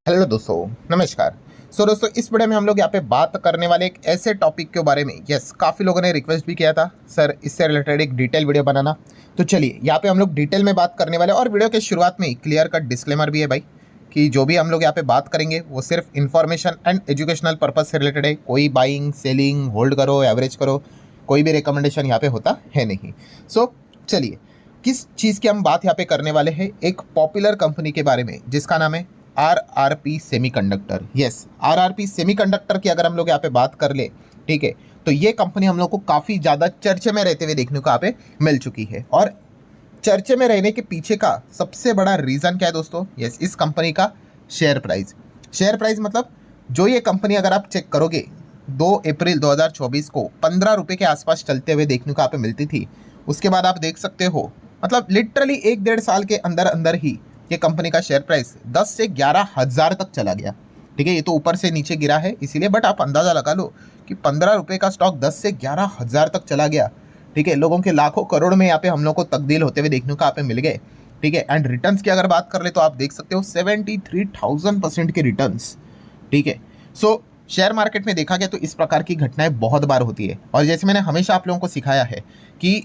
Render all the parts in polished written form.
Hello दोस्तों, नमस्कार। दोस्तों, इस वीडियो में हम लोग यहाँ पे बात करने वाले एक ऐसे टॉपिक के बारे में। काफ़ी लोगों ने रिक्वेस्ट भी किया था सर इससे रिलेटेड एक डिटेल वीडियो बनाना। तो चलिए यहाँ पे हम लोग डिटेल में बात करने वाले हैं। और वीडियो के शुरुआत में ही क्लियर कट डिस्क्लेमर भी है भाई कि जो भी हम लोग यहाँ पे बात करेंगे वो सिर्फ इन्फॉर्मेशन एंड एजुकेशनल पर्पज से रिलेटेड है। कोई बाइंग सेलिंग होल्ड करो एवरेज करो कोई भी रिकमेंडेशन यहाँ पे होता है नहीं। चलिए किस चीज़ की हम बात यहाँ पे करने वाले हैं, एक पॉपुलर कंपनी के बारे में जिसका नाम है RRP semiconductor. Yes, RRP semiconductor की अगर हम लोग यहाँ पे बात कर ले, ठीक है, तो ये कंपनी हम लोग को काफ़ी ज़्यादा चर्चे में रहते हुए देखने को यहाँ पे मिल चुकी है। और चर्चे में रहने के पीछे का सबसे बड़ा रीज़न क्या है दोस्तों? यस, इस कंपनी का शेयर प्राइस। शेयर प्राइस मतलब जो ये कंपनी अगर आप चेक करोगे 2 अप्रैल 2024 को 15 रुपये के आसपास चलते हुए देखने को यहाँ पे मिलती थी। उसके बाद आप देख सकते हो मतलब लिटरली 1-1.5 साल के अंदर अंदर ही ये कंपनी का शेयर प्राइस 10 से 11 हज़ार तक चला गया। ठीक है, ये तो ऊपर से नीचे गिरा है इसीलिए, बट आप अंदाज़ा लगा लो कि 15 रुपये का स्टॉक 10 से 11 हज़ार तक चला गया। ठीक है, लोगों के लाखों करोड़ में यहाँ पे हम लोग को तब्दील होते हुए देखने को यहाँ पे मिल गए। ठीक है, एंड रिटर्न्स की अगर बात कर ले तो आप देख सकते हो 73,000% के रिटर्न्स। ठीक है, शेयर मार्केट में देखा गया तो इस प्रकार की घटनाएं बहुत बार होती है। और जैसे मैंने हमेशा आप लोगों को सिखाया है कि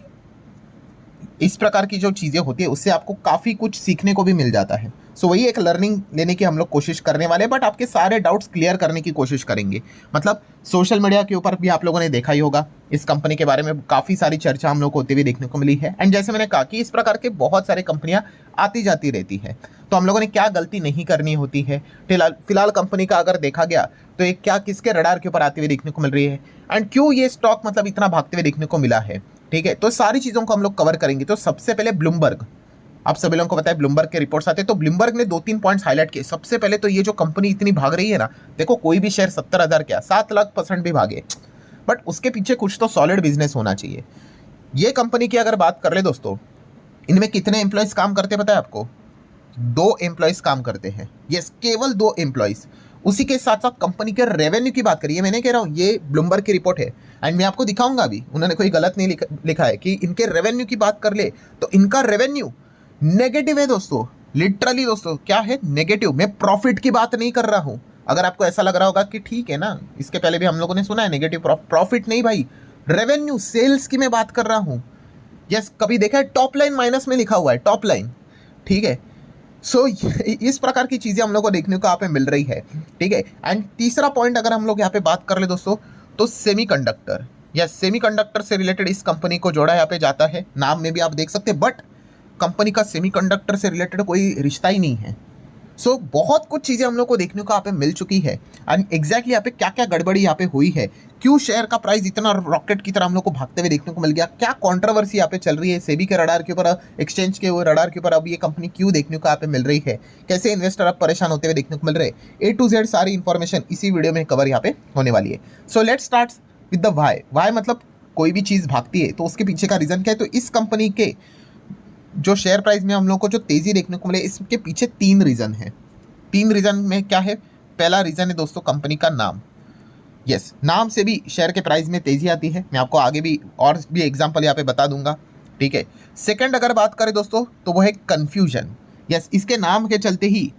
इस प्रकार की जो चीज़ें होती है उससे आपको काफ़ी कुछ सीखने को भी मिल जाता है। वही एक लर्निंग लेने की हम लोग कोशिश करने वाले हैं, बट आपके सारे डाउट्स क्लियर करने की कोशिश करेंगे। मतलब सोशल मीडिया के ऊपर भी आप लोगों ने देखा ही होगा, इस कंपनी के बारे में काफ़ी सारी चर्चा हम लोग को होती हुई देखने को मिली है। एंड जैसे मैंने कहा कि इस प्रकार के बहुत सारी कंपनियां आती जाती रहती है, तो हम लोगों ने क्या गलती नहीं करनी होती है। फिलहाल कंपनी का अगर देखा गया तो ये क्या किसके रडार के ऊपर आती हुई देखने को मिल रही है, एंड क्यों ये स्टॉक मतलब इतना भागते हुए देखने को मिला है। ठीक है, तो सारी चीज़ों को हम लोग कवर करेंगे। तो सबसे पहले ब्लूमबर्ग, आप सभी लोगों को पता है ब्लूमबर्ग के रिपोर्ट्स आते हैं, तो ब्लूमबर्ग ने 2-3 पॉइंट्स हाईलाइट किए। सबसे पहले तो ये जो कंपनी इतनी भाग रही है ना, देखो कोई भी शेयर 70,000 क्या 7 लाख% भी भागे, बट उसके पीछे कुछ तो सॉलिड बिजनेस होना चाहिए। ये कंपनी की अगर बात कर ले दोस्तों, इनमें कितने एम्प्लॉयज काम करते हैं पता है आपको? 2 एम्प्लॉयज काम करते हैं। यस, केवल 2 एम्प्लॉयज। उसी के साथ साथ कंपनी के रेवेन्यू की बात करिए, मैंने कह रहा हूँ ये ब्लूमबर्ग की रिपोर्ट है एंड मैं आपको दिखाऊंगा अभी, उन्होंने कोई गलत नहीं लिखा है कि इनके रेवेन्यू की बात कर ले तो इनका रेवेन्यू नेगेटिव है दोस्तों। लिटरली दोस्तों क्या है? नेगेटिव। मैं प्रॉफिट की बात नहीं कर रहा हूं। अगर आपको ऐसा लग रहा होगा कि ठीक है ना, इसके पहले भी हम लोगों ने सुना है नेगेटिव प्रॉफिट नहीं भाई, रेवेन्यू सेल्स की मैं बात कर रहा हूं। यस, कभी देखा है टॉप लाइन माइनस में लिखा हुआ है, टॉप लाइन। ठीक है, इस प्रकार की चीजें हम लोग को देखने को यहाँ पे मिल रही है। ठीक है, एंड तीसरा पॉइंट अगर हम लोग यहाँ पे बात कर ले दोस्तों, तो सेमीकंडक्टर या सेमीकंडक्टर से रिलेटेड इस कंपनी को जोड़ा यहाँ पे जाता है। नाम में भी आप देख सकते हैं, बट कंपनी का सेमीकंडक्टर से रिलेटेड कोई रिश्ता ही नहीं है। बहुत कुछ चीज़ें हम लोग को देखने को यहाँ पे मिल चुकी है। एंड एग्जैक्टली यहाँ पे क्या क्या गड़बड़ी यहाँ पे हुई है, क्यों शेयर का प्राइस इतना रॉकेट की तरह हम लोग को भागते हुए देखने को मिल गया, क्या कंट्रोवर्सी यहाँ पे चल रही है सेबी के रडार के ऊपर, एक्सचेंज के रडार के ऊपर अब ये कंपनी क्यों देखने को यहाँ पे मिल रही है, कैसे इन्वेस्टर अब परेशान होते हुए देखने को मिल रहे हैं, A to Z सारी इन्फॉर्मेशन इसी वीडियो में कवर यहाँ पे होने वाली है। Let's start with the why. Why मतलब कोई भी चीज़ भागती है तो उसके पीछे का रीज़न क्या है। तो इस कंपनी के जो शेयर प्राइस में हम लोग को जो तेज़ी देखने को मिले, इसके पीछे 3 रीज़न है। 3 रीज़न में क्या है? पहला रीज़न है दोस्तों कंपनी का नाम। यस, नाम से भी शेयर के प्राइस में तेज़ी आती है। मैं आपको आगे भी और भी एग्जांपल यहाँ पे बता दूंगा। ठीक है, सेकंड अगर बात करें दोस्तों तो वो है कन्फ्यूजन। यस, इसके नाम के चलते ही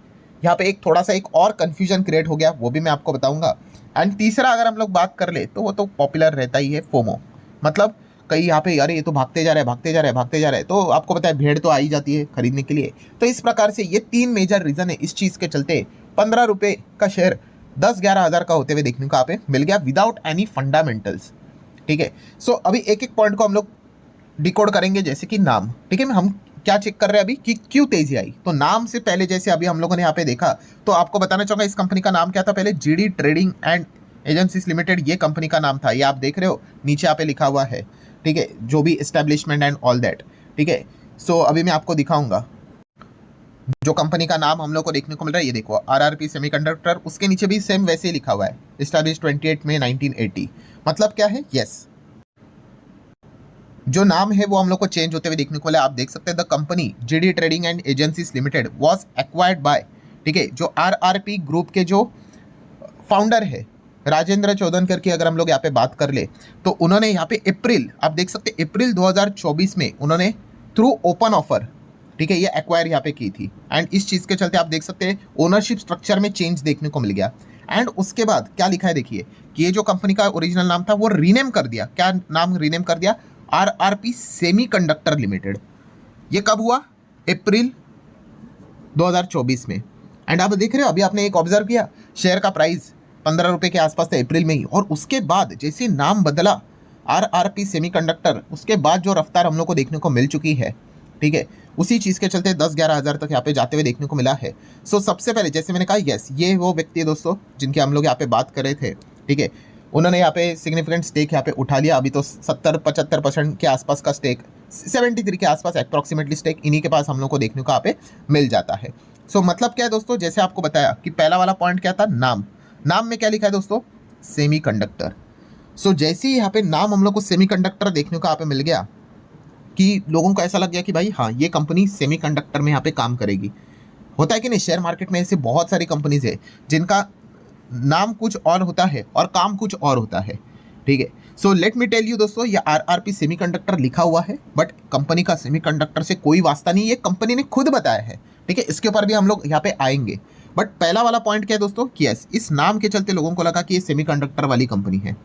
यहाँ पे एक थोड़ा सा एक और कन्फ्यूजन क्रिएट हो गया, वो भी मैं आपको बताऊंगा। एंड तीसरा अगर हम लोग बात कर ले तो वो तो पॉपुलर रहता ही है, फोमो। मतलब कई यहाँ पे अरे ये तो भागते जा रहे हैं भागते जा रहे हैं भागते जा रहे हैं, तो आपको पता है भीड़ तो आ ही जाती है खरीदने के लिए। तो इस प्रकार से ये 3 मेजर रीज़न है इस चीज़ के चलते 15 रुपये का शेयर 10-11 हज़ार का होते हुए देखने को यहाँ पे मिल गया विदाउट एनी फंडामेंटल्स। ठीक है, अभी एक एक पॉइंट को हम लोग डिकोड करेंगे, जैसे कि नाम। ठीक है, हम क्या चेक कर रहे हैं अभी कि क्यों तेजी आई। तो नाम से पहले जैसे अभी हम लोगों ने यहाँ पे देखा, तो आपको बताना चाहूँगा इस कंपनी का नाम क्या था पहले, GD trading and agencies limited, ये कंपनी का नाम था। ये आप देख रहे हो नीचे यहाँ पे लिखा हुआ है। ठीक है, जो भी एस्टेब्लिशमेंट एंड ऑल दैट। ठीक है, अभी मैं आपको दिखाऊंगा जो कंपनी का नाम हम लोग को देखने को मिल रहा है। ये देखो आरआरपी सेमीकंडक्टर, उसके नीचे भी सेम वैसे ही लिखा हुआ है, एस्टैब्लिश 28 मई 1980। मतलब क्या है? यस, जो नाम है वो हम लोग को चेंज होते हुए देखने को मिला। आप देख सकते हैं the company GD trading and agencies limited was acquired by, ठीक है, जो आरआरपी ग्रुप के जो फाउंडर है राजेंद्र चौधनकर की अगर हम लोग यहाँ पे बात कर ले, तो उन्होंने यहाँ पे अप्रैल, आप देख सकते हैं अप्रैल 2024 में उन्होंने थ्रू ओपन ऑफर ठीक है, ये एक्वायर यहाँ पे की थी एंड इस चीज़ के चलते आप देख सकते हैं ओनरशिप स्ट्रक्चर में चेंज देखने को मिल गया। एंड उसके बाद क्या लिखा है देखिए कि ये जो कंपनी का ओरिजिनल नाम था वो रीनेम कर दिया। क्या नाम रीनेम कर दिया? RRP semiconductor limited. ये कब हुआ? अप्रैल 2024 में। एंड आप देख रहे हो, अभी आपने एक ऑब्जर्व किया, शेयर का प्राइस 15 रुपये के आसपास था अप्रैल में ही, और उसके बाद जैसे नाम बदला RRP सेमीकंडक्टर, उसके बाद जो रफ्तार हम लोग को देखने को मिल चुकी है, ठीक है, उसी चीज़ के चलते 10-11 हज़ार तक यहाँ पे जाते हुए देखने को मिला है। सो सबसे पहले जैसे मैंने कहा, यस, ये वो व्यक्ति है दोस्तों जिनके हम लोग यहाँ पे बात कर रहे थे, ठीक है, उन्होंने यहाँ पे सिग्निफिकेंट स्टेक यहाँ पे उठा लिया। अभी तो 70-75% के आसपास का स्टेक, 73 के आसपास अप्रॉक्सीमेटली स्टेक इन्हीं के पास हम लोग को देखने को यहाँ पे मिल जाता है। सो मतलब क्या है दोस्तों, जैसे आपको बताया कि पहला वाला पॉइंट क्या था, नाम में क्या लिखा है दोस्तों, सेमीकंडक्टर। सो जैसे ही यहाँ पे नाम हम लोग को सेमीकंडक्टर देखने को यहाँ पे मिल गया कि लोगों को ऐसा लग गया कि भाई हाँ, ये कंपनी सेमीकंडक्टर में यहाँ पे काम करेगी। होता है कि नहीं, शेयर मार्केट में ऐसे बहुत सारी कंपनीज है जिनका नाम कुछ और होता है और काम कुछ और होता है, ठीक है। So let me tell you दोस्तों, ये RRP सेमीकंडक्टर लिखा हुआ है बट कंपनी का सेमीकंडक्टर से कोई वास्ता नहीं, ये कंपनी ने खुद बताया है, ठीक है। इसके ऊपर भी हम लोग यहाँ पे आएंगे। बट पहला वाला पॉइंट क्या है दोस्तों कि यस, इस नाम के चलते लोगों को लगा कि ये सेमीकंडक्टर वाली कंपनी है।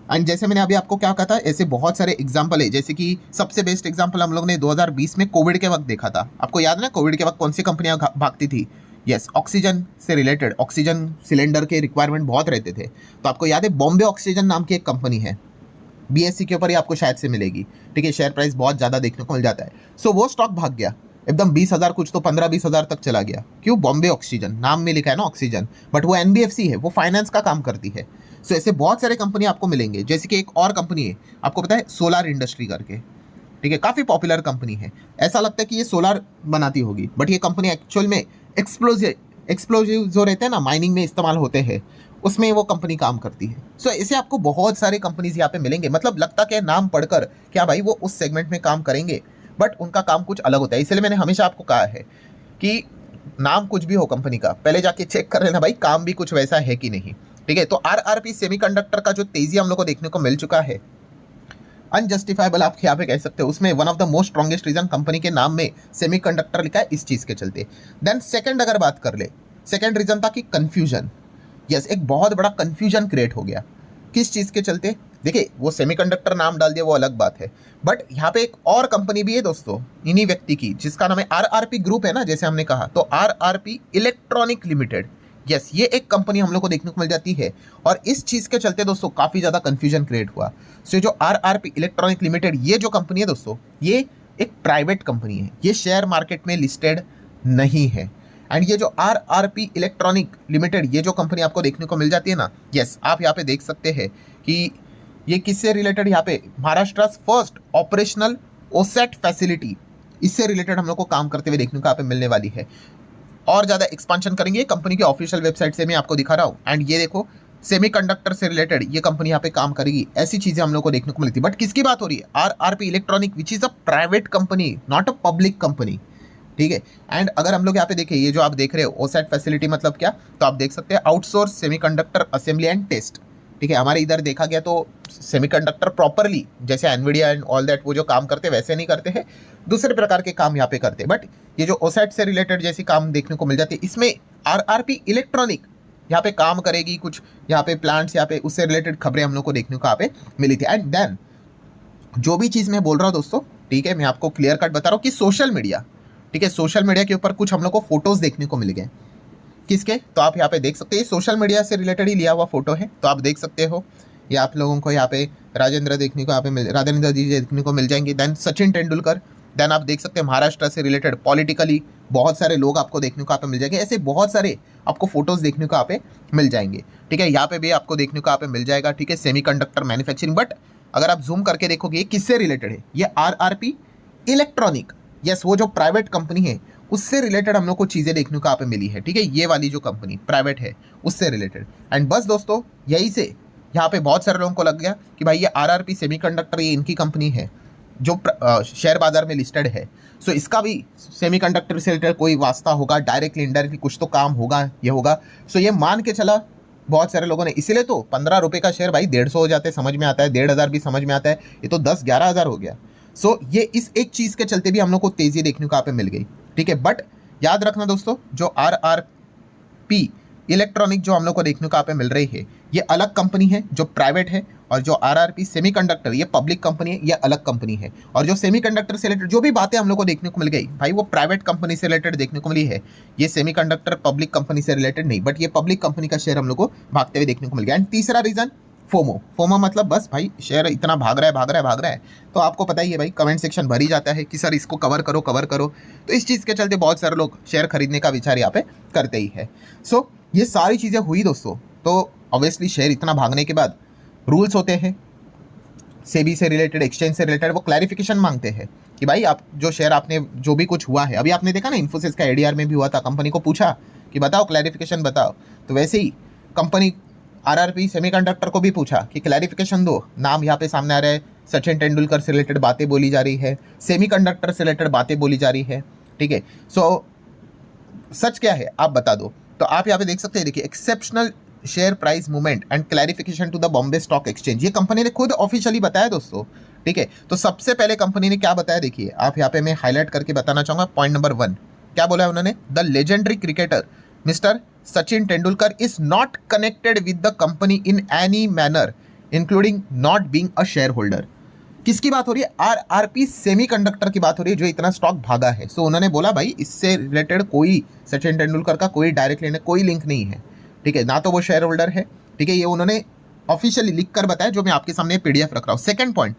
एंड जैसे मैंने अभी आपको क्या कहा था, ऐसे बहुत सारे एग्जाम्पल है, जैसे कि सबसे बेस्ट एग्जाम्पल हम लोग ने 2020 में कोविड के वक्त देखा था। आपको याद है ना, कोविड के वक्त कौन सी कंपनियां भागती थी? यस, ऑक्सीजन से रिलेटेड, ऑक्सीजन सिलेंडर के रिक्वायरमेंट बहुत रहते थे। तो आपको याद है, बॉम्बे ऑक्सीजन नाम की एक कंपनी है, BSE के ऊपर ही आपको शायद से मिलेगी, ठीक है, शेयर प्राइस बहुत ज़्यादा देखने को मिल जाता है। सो वो स्टॉक भाग गया एकदम 20,000, कुछ तो 15-20 हज़ार तक चला गया। क्यों? बॉम्बे ऑक्सीजन नाम में लिखा है ना ऑक्सीजन, बट वो NBFC है, वो फाइनेंस का काम करती है। सो ऐसे बहुत सारे कंपनी आपको मिलेंगे। जैसे कि एक और कंपनी है, आपको पता है, सोलार इंडस्ट्री करके, ठीक है, काफ़ी पॉपुलर कंपनी है। ऐसा लगता है कि ये सोलार बनाती होगी, बट ये कंपनी एक्चुअल में एक्सप्लोजिव जो रहते हैं ना, माइनिंग में इस्तेमाल होते हैं, उसमें वो कंपनी काम करती है। सो ऐसे आपको बहुत सारे कंपनीज यहाँ पे मिलेंगे। मतलब लगता क्या है, नाम पढ़कर क्या भाई वो उस सेगमेंट में काम करेंगे, बट उनका काम कुछ अलग होता है। इसलिए मैंने हमेशा आपको कहा है कि नाम कुछ भी हो कंपनी का, पहले जाके चेक कर लेना भाई काम भी कुछ वैसा है कि नहीं, ठीक है। तो RRP सेमीकंडक्टर का जो तेजी हम लोग को देखने को मिल चुका है, अनजस्टिफाइबल आप यहाँ पे कह सकते हो, उसमें one of the most strongest reason company के नाम में सेमीकंडक्टर लिखा है, इस चीज के चलते। देन सेकंड अगर बात कर ले, सेकंड रीजन था कि कंफ्यूजन। यस, एक बहुत बड़ा कंफ्यूजन क्रिएट हो गया। किस चीज के चलते? देखिए, वो सेमीकंडक्टर नाम डाल दिया वो अलग बात है, बट यहाँ पे एक और कंपनी भी है दोस्तों इन्हीं व्यक्ति की, जिसका नाम है RRP ग्रुप है ना, जैसे हमने कहा, तो RRP इलेक्ट्रॉनिक लिमिटेड। यस, ये एक कंपनी हम लोग को देखने को मिल जाती है, और इस चीज़ के चलते दोस्तों काफ़ी ज़्यादा कंफ्यूजन क्रिएट हुआ। सो जो RRP इलेक्ट्रॉनिक लिमिटेड, ये जो कंपनी है दोस्तों, ये एक प्राइवेट कंपनी है, ये शेयर मार्केट में लिस्टेड नहीं है। एंड ये जो RRP इलेक्ट्रॉनिक लिमिटेड, ये जो कंपनी आपको देखने को मिल जाती है ना, यस, आप यहाँ पे देख सकते हैं कि ये किससे रिलेटेड, यहाँ पे Maharashtra first operational OSAT facility, इससे रिलेटेड हम लोग को काम करते हुए देखने को यहाँ पे मिलने वाली है। और ज़्यादा एक्सपांशन करेंगे, कंपनी की ऑफिशियल वेबसाइट से मैं आपको दिखा रहा हूँ। एंड ये देखो, सेमीकंडक्टर से रिलेटेड ये कंपनी यहाँ पे काम करेगी, ऐसी चीज़ें हम लोग को देखने को मिलती है। बट किसकी बात हो रही है? RRP electronic, which is a private company, not a public company, ठीक है। एंड अगर हम लोग यहाँ पे देखें, ये जो आप देख रहे हो ओसेट फैसिलिटी मतलब क्या, तो आप देख सकते हैं outsource semiconductor assembly and test, ठीक है। हमारे इधर देखा गया तो सेमीकंडक्टर प्रॉपरली, जैसे एनवीडिया एंड ऑल दैट, वो जो काम करते हैं वैसे नहीं करते हैं, दूसरे प्रकार के काम यहाँ पे करते हैं। बट ये जो ओसेट से रिलेटेड जैसी काम देखने को मिल जाती है, इसमें RRP इलेक्ट्रॉनिक यहाँ पे काम करेगी। कुछ यहाँ पे प्लांट्स, यहाँ पे उससे रिलेटेड खबरें हम लोग को देखने को यहाँ पे मिली थी। एंड देन जो भी चीज़ मैं बोल रहा हूँ दोस्तों, ठीक है, मैं आपको क्लियर कट बता रहा हूँ कि सोशल मीडिया, ठीक है, सोशल मीडिया के ऊपर कुछ हम लोग को फोटोज देखने को मिल गए। किसके? तो आप यहाँ पे देख सकते हैं, सोशल मीडिया से रिलेटेड ही लिया हुआ फोटो है। तो आप देख सकते हो, ये आप लोगों को यहाँ पे राजेंद्र देखने को यहाँ पे राजेंद्र जी देखने को मिल जाएंगे। देन सचिन तेंदुलकर, देन आप देख सकते हैं महाराष्ट्र से रिलेटेड पॉलिटिकली बहुत सारे लोग आपको देखने को यहाँ पे मिल जाएंगे। ऐसे बहुत सारे आपको फोटोज देखने को यहाँ पे मिल जाएंगे, ठीक है। यहाँ पे भी आपको देखने को यहाँ पे मिल जाएगा, ठीक है, सेमीकंडक्टर मैन्युफैक्चरिंग। बट अगर आप जूम करके देखोगे ये किससे रिलेटेड है, ये RRP इलेक्ट्रॉनिक, यस, वो जो प्राइवेट कंपनी है उससे रिलेटेड हम लोग को चीज़ें देखने को यहाँ पे मिली है, ठीक है। ये वाली जो कंपनी प्राइवेट है उससे रिलेटेड। एंड बस दोस्तों, यही से यहाँ पे बहुत सारे लोगों को लग गया कि भाई ये RRP सेमीकंडक्टर ये इनकी कंपनी है जो शेयर बाजार में लिस्टेड है। सो इसका भी सेमीकंडक्टर से रिलेटेड कोई वास्ता होगा, डायरेक्टली इनडायरेक्टली कुछ तो काम होगा, ये होगा। सो ये मान के चला बहुत सारे लोगों ने, इसीलिए तो 15 रुपये का शेयर भाई 150 हो जाते, समझ में आता है, 1,500 भी समझ में आता है, ये तो 10-11 हज़ार हो गया। सो ये इस एक चीज़ के चलते भी हम लोग को तेज़ी देखने को यहाँ पे मिल गई, ठीक है। बट याद रखना दोस्तों, जो RRP इलेक्ट्रॉनिक जो हम लोग को देखने को यहाँ पे मिल रही है, ये अलग कंपनी है जो प्राइवेट है, और जो RRP सेमीकंडक्टर ये पब्लिक कंपनी है, ये अलग कंपनी है। और जो सेमीकंडक्टर से रिलेटेड जो भी बातें हम लोग को देखने को मिल गई भाई, वो प्राइवेट कंपनी से रिलेटेड देखने को मिली है। ये सेमीकंडक्टर पब्लिक कंपनी से रिलेटेड नहीं, बट ये पब्लिक कंपनी का शेयर हम लोग को भागते हुए देखने को मिल गया। एंड तीसरा रीजन फोमो मतलब बस भाई शेयर इतना भाग रहा है। तो आपको पता ही है भाई, कमेंट सेक्शन भर ही जाता है कि सर इसको कवर करो। तो इस चीज़ के चलते बहुत सारे लोग शेयर खरीदने का विचार यहाँ पे करते ही है। सो ये सारी चीज़ें हुई दोस्तों, तो ऑब्वियसली शेयर इतना भागने के बाद रूल्स होते हैं सेबी से रिलेटेड, एक्सचेंज से रिलेटेड, वो क्लैरिफिकेशन मांगते हैं कि भाई आप जो शेयर आपने जो भी कुछ हुआ है, अभी आपने देखा ना इन्फोसिस का ADR में भी हुआ था, कंपनी को पूछा कि बताओ क्लैरिफिकेशन बताओ। तो वैसे ही कंपनी RRP सेमीकंडक्टर को भी पूछा कि क्लैरिफिकेशन दो। नाम यहाँ पे सामने आ रहा है, सचिन तेंदुलकर से रिलेटेड बातें बोली जा रही है, सेमीकंडक्टर से रिलेटेड बातें बोली जा रही है, ठीक है। सो सच क्या है आप बता दो। तो आप यहाँ पे देख सकते हैं, देखिए exceptional share price movement and clarification to the Bombay stock exchange, ये कंपनी ने खुद ऑफिशियली बताया दोस्तों, ठीक है। तो सबसे पहले कंपनी ने क्या बताया, देखिए आप यहाँ पे मैं हाईलाइट करके बताना चाहूँगा। पॉइंट नंबर 1 क्या बोला है उन्होंने, the legendary cricketer mister Sachin Tendulkar is not connected with the company in any manner including not being a share holder. किसकी बात हो रही है, RRP सेमीकंडक्टर की बात हो रही है, जो इतना स्टॉक भागा है। सो उन्होंने बोला भाई इससे रिलेटेड कोई सचिन तेंदुलकर का कोई डायरेक्ट लेने कोई लिंक नहीं है, ठीक है, ना तो वो शेयर होल्डर है, ठीक है। ये उन्होंने ऑफिशियली लिख कर बताया, जो मैं आपके सामने PDF रख रहा हूँ। Second point,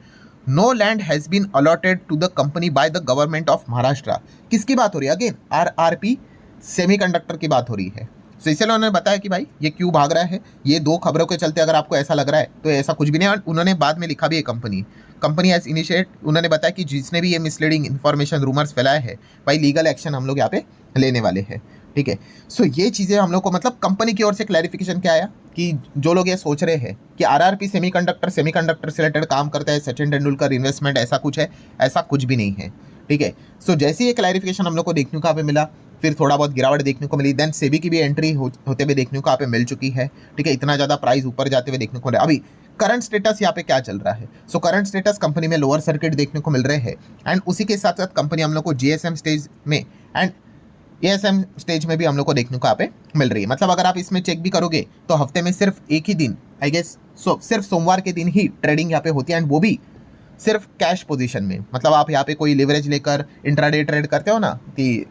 no land has been allotted to the company by the government of Maharashtra. किसकी बात हो रही है, अगेन RRP सेमीकंडक्टर की बात हो रही है। तो इसलिए उन्होंने बताया कि भाई ये क्यों भाग रहा है, ये 2 खबरों के चलते अगर आपको ऐसा लग रहा है तो ऐसा कुछ भी नहीं है। उन्होंने बाद में लिखा भी है, कंपनी एज इनिशिएट, उन्होंने बताया कि जिसने भी ये मिसलीडिंग इन्फॉर्मेशन रूमर्स फैलाए हैं भाई, लीगल एक्शन हम लोग यहाँ पे लेने वाले हैं, ठीक है। सो ये चीज़ें हम लोग को मतलब कंपनी की ओर से क्लैरिफिकेशन क्या आया कि जो लोग ये सोच रहे हैं कि RRP सेमीकंडक्टर से रिलेटेड काम करता है, सचिन तेंदुलकर इन्वेस्टमेंट ऐसा कुछ है, ऐसा कुछ भी नहीं है, ठीक है। सो जैसे ही ये क्लैरिफिकेशन हम लोग को देखने को यहाँ पे मिला, फिर थोड़ा बहुत गिरावट देखने को मिली, देन सेबी की भी एंट्री होते हुए देखने को यहाँ पे मिल चुकी है, ठीक है। इतना ज़्यादा प्राइस ऊपर जाते हुए देखने को मिला। अभी करंट स्टेटस यहाँ पे क्या चल रहा है, सो करंट स्टेटस कंपनी में लोअर सर्किट देखने को मिल रहे हैं, एंड उसी के साथ साथ कंपनी हम लोग को GSM स्टेज में एंड ASM स्टेज में भी हम लोग को देखने को यहाँ पे मिल रही है। मतलब अगर आप इसमें चेक भी करोगे तो हफ्ते में सिर्फ एक ही दिन, आई गेस सिर्फ सोमवार के दिन ही ट्रेडिंग यहाँ पे होती है, एंड वो भी सिर्फ कैश पोजीशन में। मतलब आप यहाँ पे कोई लिवरेज लेकर इंट्राडे ट्रेड करते हो ना कि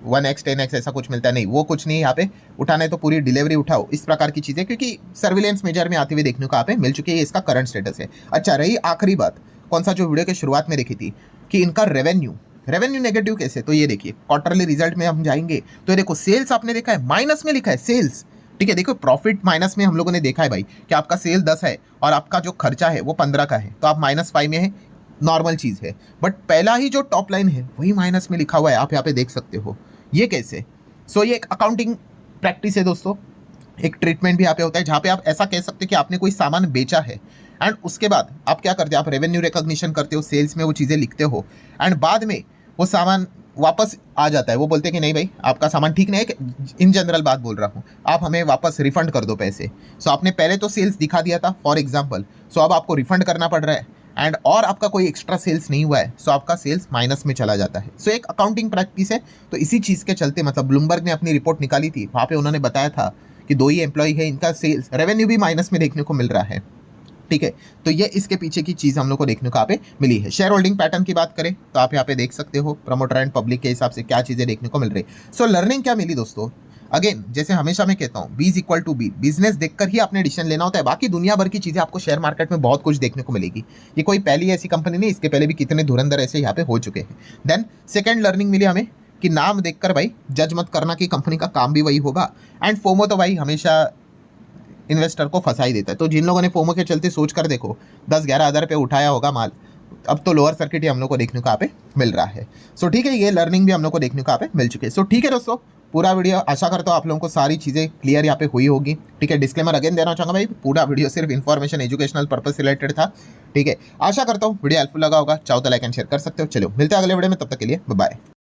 1x 10x ऐसा कुछ मिलता है, नहीं, वो कुछ नहीं। यहाँ पे उठाना है तो पूरी डिलीवरी उठाओ, इस प्रकार की चीज़ें, क्योंकि सर्विलेंस मेजर में आते हुए देखने को यहाँ पे मिल चुकी है। इसका करंट स्टेटस है। अच्छा, रही आखिरी बात, कौन सा, जो वीडियो के शुरुआत में देखी थी कि इनका रेवेन्यू नेगेटिव कैसे। तो ये देखिए क्वार्टरली रिजल्ट में हम जाएंगे तो देखो सेल्स आपने देखा है माइनस में लिखा है सेल्स, ठीक है। देखो प्रॉफिट माइनस में हम लोगों ने देखा है भाई कि आपका सेल 10 है और आपका जो खर्चा है वो 15 का है, तो आप -5 में है, नॉर्मल चीज़ है। बट पहला ही जो टॉप लाइन है वही माइनस में लिखा हुआ है, आप यहाँ पे देख सकते हो। ये कैसे, सो ये एक अकाउंटिंग प्रैक्टिस है दोस्तों, एक ट्रीटमेंट भी यहाँ पे होता है, जहाँ पे आप ऐसा कह सकते हो कि आपने कोई सामान बेचा है, एंड उसके बाद आप क्या करते हो, आप रेवेन्यू रिकॉग्निशन करते हो, सेल्स में वो चीज़ें लिखते हो, एंड बाद में वो सामान वापस आ जाता है। वो बोलते हैं कि नहीं भाई आपका सामान ठीक नहीं है, इन जनरल बात बोल रहा हूँ, आप हमें वापस रिफंड कर दो पैसे। सो आपने पहले तो सेल्स दिखा दिया था फॉर एग्जांपल, सो अब आपको रिफंड करना पड़ रहा है, एंड और आपका कोई एक्स्ट्रा सेल्स नहीं हुआ है, सो आपका सेल्स माइनस में चला जाता है। सो एक अकाउंटिंग प्रैक्टिस है। तो इसी चीज़ के चलते मतलब ब्लूमबर्ग ने अपनी रिपोर्ट निकाली थी, वहाँ पे उन्होंने बताया था कि 2 ही एम्प्लॉय है, इनका सेल्स रेवेन्यू भी माइनस में देखने को मिल रहा है, ठीक है। तो ये इसके पीछे की चीज़ हम लोग को देखने को यहाँ पे मिली है। शेयर होल्डिंग पैटर्न की बात करें तो आप यहाँ पे देख सकते हो प्रमोटर एंड पब्लिक के हिसाब से क्या चीज़ें देखने को मिल रही। सो लर्निंग क्या मिली दोस्तों, अगेन जैसे हमेशा मैं कहता हूँ, B = B, बिजनेस देखकर ही आपने डिसीजन लेना होता है। बाकी दुनिया भर की चीज़ें आपको शेयर मार्केट में बहुत कुछ देखने को मिलेगी। ये कोई पहली ऐसी कंपनी नहीं, इसके पहले भी कितने धुरंधर ऐसे यहाँ पे हो चुके हैं। देन सेकेंड लर्निंग मिली हमें कि नाम देखकर भाई जज मत करना कि कंपनी का काम भी वही होगा। एंड फोमो तो भाई हमेशा इन्वेस्टर को फंसा ही देता है। तो जिन लोगों ने फोमो के चलते सोच कर देखो 10-11 हज़ार पे उठाया होगा माल, अब तो लोअर सर्किट ही हम लोग को देखने को यहाँ पे मिल रहा है। सो ठीक है, ये लर्निंग भी हम लोग को देखने को यहाँ पे मिल चुकी है। सो ठीक है दोस्तों, पूरा वीडियो आशा करता हूँ आप लोगों को सारी चीज़ें क्लियर यहाँ पे हुई होगी, ठीक है। डिस्क्लेमर अगेन देना चाहूँगा भाई, पूरा वीडियो सिर्फ इन्फॉर्मेशन एजुकेशनल पर्पस से रिलेटेड था, ठीक है। आशा करता हूँ वीडियो हेल्पफुल लगा होगा, चाहो तो लाइक एंड शेयर कर सकते हो। चलो मिलते हैं अगले वीडियो में, तब तक के लिए बाय बाय।